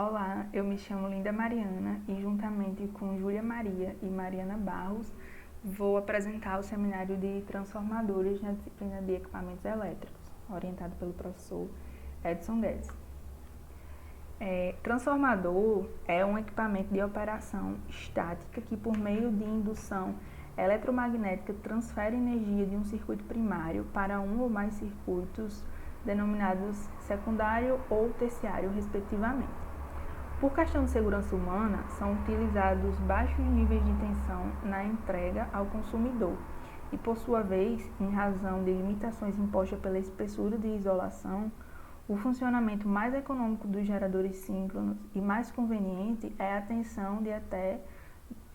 Olá, eu me chamo Linda Mariana e juntamente com Júlia Maria e Mariana Barros vou apresentar o seminário de transformadores na disciplina de equipamentos elétricos, orientado pelo professor Edson Guedes. Transformador é um equipamento de operação estática que, por meio de indução eletromagnética, transfere energia de um circuito primário para um ou mais circuitos denominados secundário ou terciário, respectivamente. Por questão de segurança humana, são utilizados baixos níveis de tensão na entrega ao consumidor e, por sua vez, em razão de limitações impostas pela espessura de isolação, o funcionamento mais econômico dos geradores síncronos e mais conveniente é a tensão de até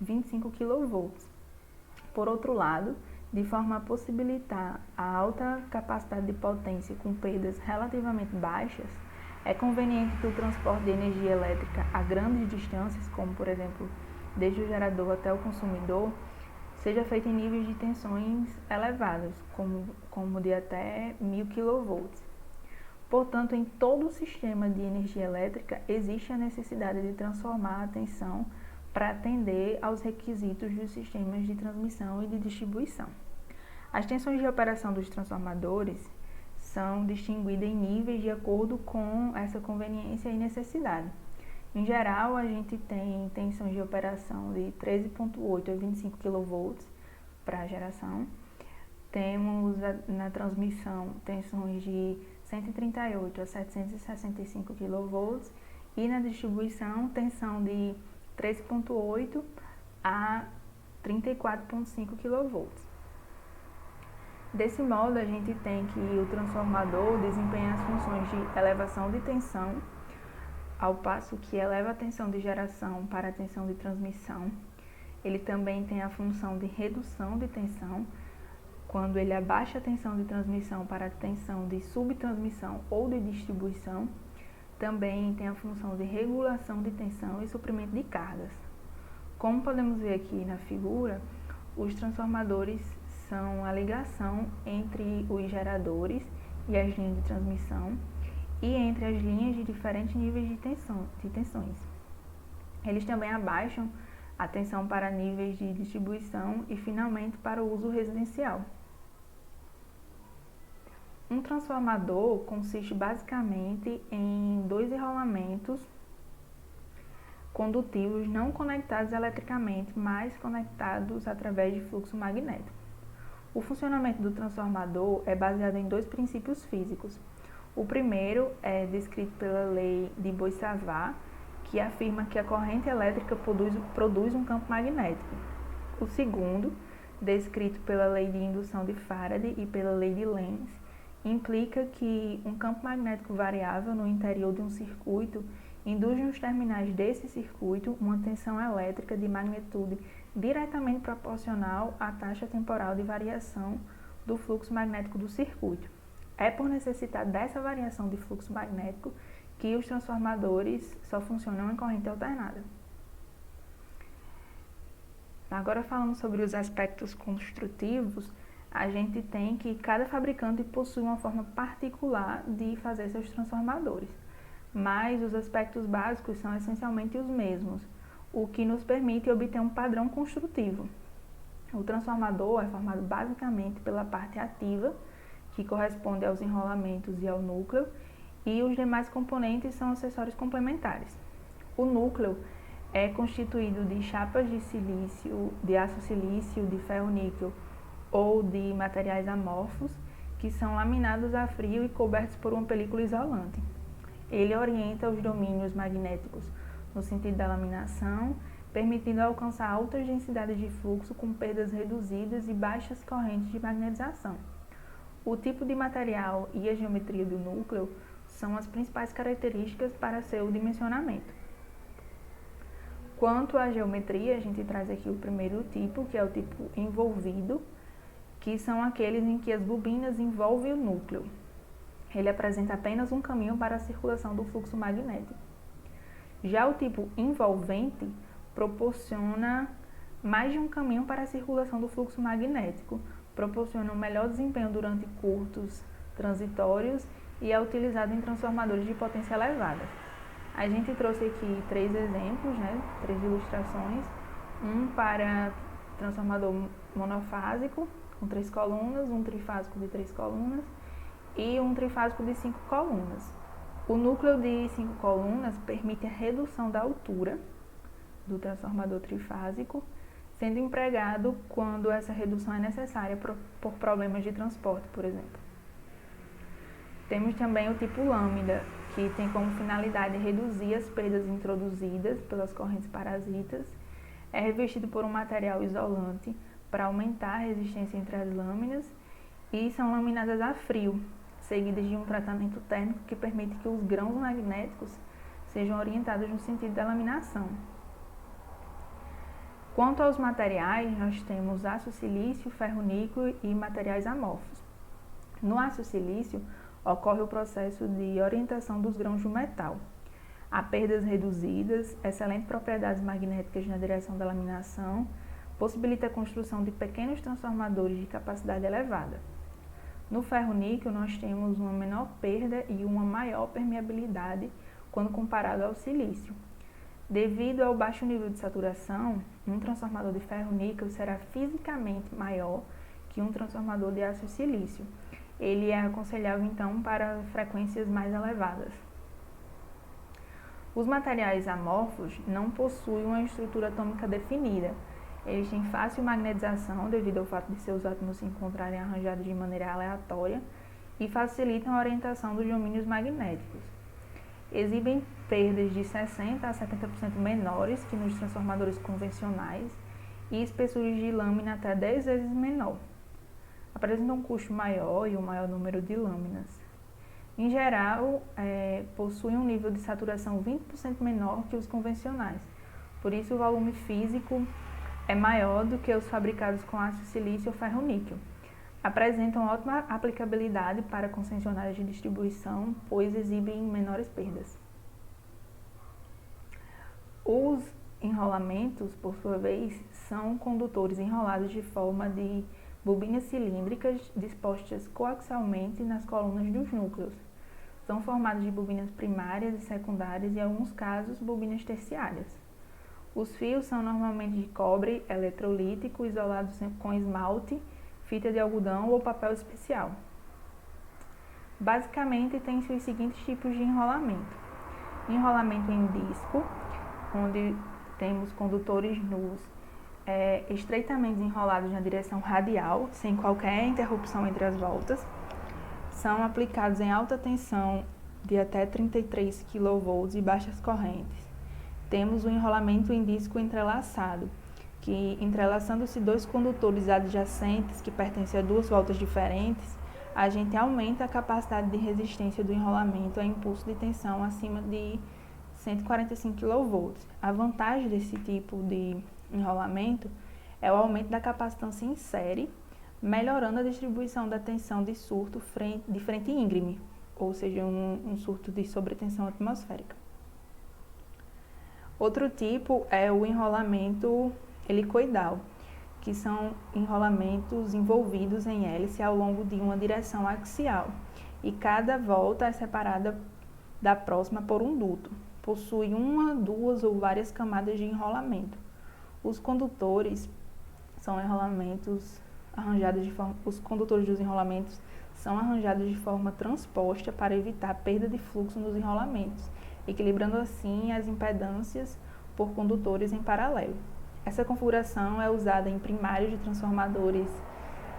25 kV. Por outro lado, de forma a possibilitar a alta capacidade de potência com perdas relativamente baixas, é conveniente que o transporte de energia elétrica a grandes distâncias, como por exemplo, desde o gerador até o consumidor, seja feito em níveis de tensões elevadas, como de até 1000 kV. Portanto, em todo o sistema de energia elétrica existe a necessidade de transformar a tensão para atender aos requisitos dos sistemas de transmissão e de distribuição. As tensões de operação dos transformadores são distinguidas em níveis de acordo com essa conveniência e necessidade. Em geral, a gente tem tensões de operação de 13,8 a 25 kV para a geração. Temos na transmissão tensões de 138 a 765 kV e na distribuição tensão de 3,8 a 34,5 kV. Desse modo, a gente tem que o transformador desempenha as funções de elevação de tensão, ao passo que eleva a tensão de geração para a tensão de transmissão. Ele também tem a função de redução de tensão, quando ele abaixa a tensão de transmissão para a tensão de subtransmissão ou de distribuição. Também tem a função de regulação de tensão e suprimento de cargas. Como podemos ver aqui na figura, os transformadores são a ligação entre os geradores e as linhas de transmissão e entre as linhas de diferentes níveis de tensões. Eles também abaixam a tensão para níveis de distribuição e, finalmente, para o uso residencial. Um transformador consiste basicamente em dois enrolamentos condutivos não conectados eletricamente, mas conectados através de fluxo magnético. O funcionamento do transformador é baseado em dois princípios físicos. O primeiro é descrito pela lei de Bois-Savart, que afirma que a corrente elétrica produz um campo magnético. O segundo, descrito pela lei de indução de Faraday e pela lei de Lenz, implica que um campo magnético variável no interior de um circuito induz nos terminais desse circuito uma tensão elétrica de magnitude diretamente proporcional à taxa temporal de variação do fluxo magnético do circuito. É por necessitar dessa variação de fluxo magnético que os transformadores só funcionam em corrente alternada. Agora, falando sobre os aspectos construtivos, a gente tem que cada fabricante possui uma forma particular de fazer seus transformadores, mas os aspectos básicos são essencialmente os mesmos, o que nos permite obter um padrão construtivo. O transformador é formado basicamente pela parte ativa, que corresponde aos enrolamentos e ao núcleo, e os demais componentes são acessórios complementares. O núcleo é constituído de chapas de silício, de aço silício, de ferro-níquel ou de materiais amorfos, que são laminados a frio e cobertos por uma película isolante. Ele orienta os domínios magnéticos no sentido da laminação, permitindo alcançar altas densidades de fluxo com perdas reduzidas e baixas correntes de magnetização. O tipo de material e a geometria do núcleo são as principais características para seu dimensionamento. Quanto à geometria, a gente traz aqui o primeiro tipo, que é o tipo envolvido, que são aqueles em que as bobinas envolvem o núcleo. Ele apresenta apenas um caminho para a circulação do fluxo magnético. Já o tipo envolvente proporciona mais de um caminho para a circulação do fluxo magnético, proporciona um melhor desempenho durante curtos transitórios e é utilizado em transformadores de potência elevada. A gente trouxe aqui 3 exemplos, né, 3 ilustrações, um para transformador monofásico com 3 colunas, um trifásico de 3 colunas e um trifásico de 5 colunas. O núcleo de 5 colunas permite a redução da altura do transformador trifásico, sendo empregado quando essa redução é necessária por problemas de transporte, por exemplo. Temos também o tipo lambda, que tem como finalidade reduzir as perdas introduzidas pelas correntes parasitas. É revestido por um material isolante para aumentar a resistência entre as lâminas e são laminadas a frio, seguidas de um tratamento térmico que permite que os grãos magnéticos sejam orientados no sentido da laminação. Quanto aos materiais, nós temos aço silício, ferro-níquel e materiais amorfos. No aço silício, ocorre o processo de orientação dos grãos do metal. Há perdas reduzidas, excelentes propriedades magnéticas na direção da laminação, possibilita a construção de pequenos transformadores de capacidade elevada. No ferro-níquel, nós temos uma menor perda e uma maior permeabilidade quando comparado ao silício. Devido ao baixo nível de saturação, um transformador de ferro-níquel será fisicamente maior que um transformador de aço silício. Ele é aconselhável, então, para frequências mais elevadas. Os materiais amorfos não possuem uma estrutura atômica definida. Eles têm fácil magnetização devido ao fato de seus átomos se encontrarem arranjados de maneira aleatória e facilitam a orientação dos domínios magnéticos. Exibem perdas de 60% a 70% menores que nos transformadores convencionais e espessuras de lâmina até 10 vezes menor. Apresentam um custo maior e um maior número de lâminas. Em geral, possuem um nível de saturação 20% menor que os convencionais. Por isso, o volume físico é maior do que os fabricados com aço silício ou ferro-níquel. Apresentam ótima aplicabilidade para concessionárias de distribuição, pois exibem menores perdas. Os enrolamentos, por sua vez, são condutores enrolados de forma de bobinas cilíndricas dispostas coaxialmente nas colunas dos núcleos. São formados de bobinas primárias e secundárias e, em alguns casos, bobinas terciárias. Os fios são normalmente de cobre eletrolítico isolados com esmalte, fita de algodão ou papel especial. Basicamente, tem-se os seguintes tipos de enrolamento. Enrolamento em disco, onde temos condutores nus estreitamente enrolados na direção radial, sem qualquer interrupção entre as voltas. São aplicados em alta tensão de até 33 kV e baixas correntes. Temos o enrolamento em disco entrelaçado, que, entrelaçando-se 2 condutores adjacentes que pertencem a 2 voltas diferentes, a gente aumenta a capacidade de resistência do enrolamento a impulso de tensão acima de 145 kV. A vantagem desse tipo de enrolamento é o aumento da capacitância em série, melhorando a distribuição da tensão de surto de frente íngreme, ou seja, um surto de sobretensão atmosférica. Outro tipo é o enrolamento helicoidal, que são enrolamentos envolvidos em hélice ao longo de uma direção axial, e cada volta é separada da próxima por um duto. Possui uma, 2 ou várias camadas de enrolamento. Os condutores os condutores dos enrolamentos são arranjados de forma transposta para evitar perda de fluxo nos enrolamentos, equilibrando assim as impedâncias por condutores em paralelo. Essa configuração é usada em primários de transformadores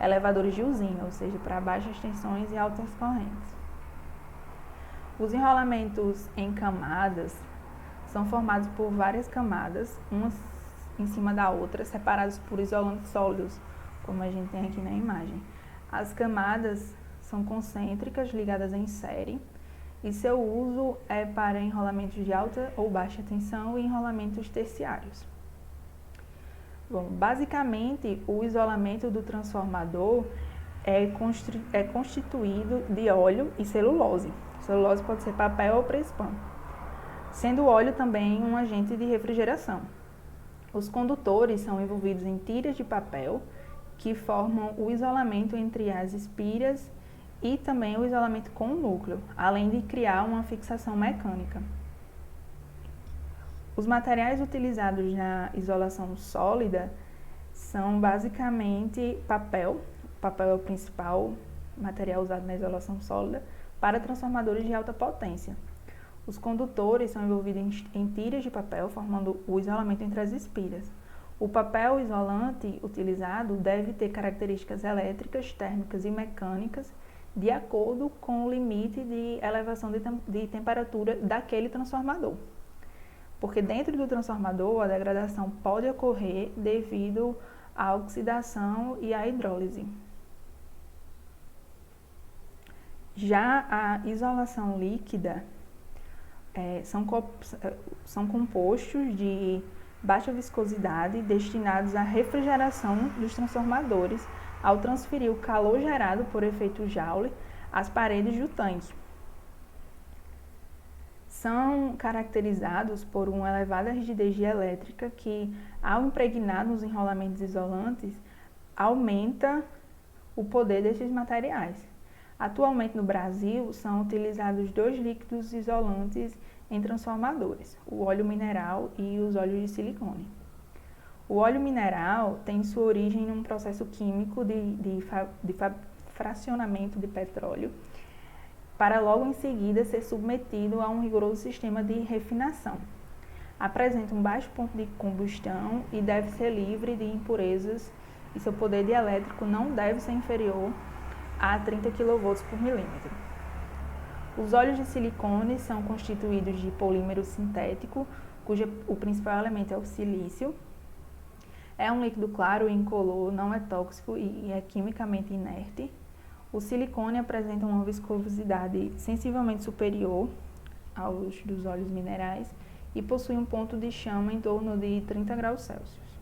elevadores de usina, ou seja, para baixas tensões e altas correntes. Os enrolamentos em camadas são formados por várias camadas, umas em cima da outra, separados por isolantes sólidos, como a gente tem aqui na imagem. As camadas são concêntricas, ligadas em série, e seu uso é para enrolamentos de alta ou baixa tensão e enrolamentos terciários. Bom, basicamente, o isolamento do transformador é constituído de óleo e celulose. Celulose pode ser papel ou presspan, sendo o óleo também um agente de refrigeração. Os condutores são envolvidos em tiras de papel que formam o isolamento entre as espiras e também o isolamento com o núcleo, além de criar uma fixação mecânica. Os materiais utilizados na isolação sólida são basicamente papel. O papel é o principal material usado na isolação sólida para transformadores de alta potência. Os condutores são envolvidos em tiras de papel, formando o isolamento entre as espiras. O papel isolante utilizado deve ter características elétricas, térmicas e mecânicas de acordo com o limite de elevação de temperatura daquele transformador. Porque dentro do transformador, a degradação pode ocorrer devido à oxidação e à hidrólise. Já a isolação líquida são compostos de baixa viscosidade destinados à refrigeração dos transformadores ao transferir o calor gerado por efeito Joule às paredes do tanque. São caracterizados por uma elevada rigidez elétrica que, ao impregnar nos enrolamentos isolantes, aumenta o poder desses materiais. Atualmente no Brasil são utilizados 2 líquidos isolantes em transformadores, o óleo mineral e os óleos de silicone. O óleo mineral tem sua origem num processo químico de fracionamento de petróleo, para logo em seguida ser submetido a um rigoroso sistema de refinação. Apresenta um baixo ponto de combustão e deve ser livre de impurezas e seu poder dielétrico não deve ser inferior a 30 kV por milímetro. Os óleos de silicone são constituídos de polímero sintético, cujo o principal elemento é o silício. É um líquido claro e incolor, não é tóxico e é quimicamente inerte. O silicone apresenta uma viscosidade sensivelmente superior aos dos óleos minerais e possui um ponto de chama em torno de 30 graus Celsius.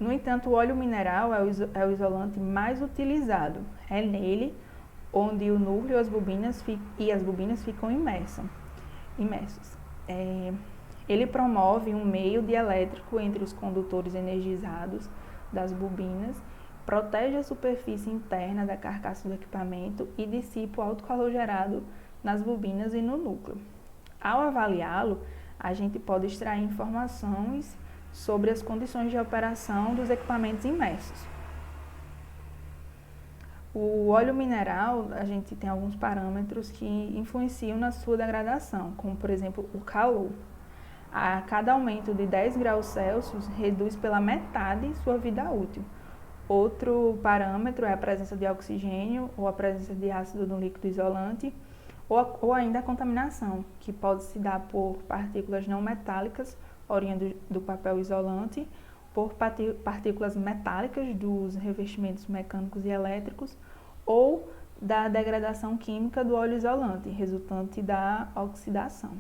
No entanto, o óleo mineral é o isolante mais utilizado. É nele onde o núcleo e as bobinas ficam imersos. Ele promove um meio dielétrico entre os condutores energizados das bobinas, protege a superfície interna da carcaça do equipamento e dissipa o alto calor gerado nas bobinas e no núcleo. Ao avaliá-lo, a gente pode extrair informações sobre as condições de operação dos equipamentos imersos. O óleo mineral, a gente tem alguns parâmetros que influenciam na sua degradação, como por exemplo o calor. A cada aumento de 10 graus Celsius reduz pela metade sua vida útil. Outro parâmetro é a presença de oxigênio ou a presença de ácido no líquido isolante, ou ainda a contaminação, que pode se dar por partículas não metálicas oriundas do papel isolante, por partículas metálicas dos revestimentos mecânicos e elétricos, ou da degradação química do óleo isolante, resultante da oxidação.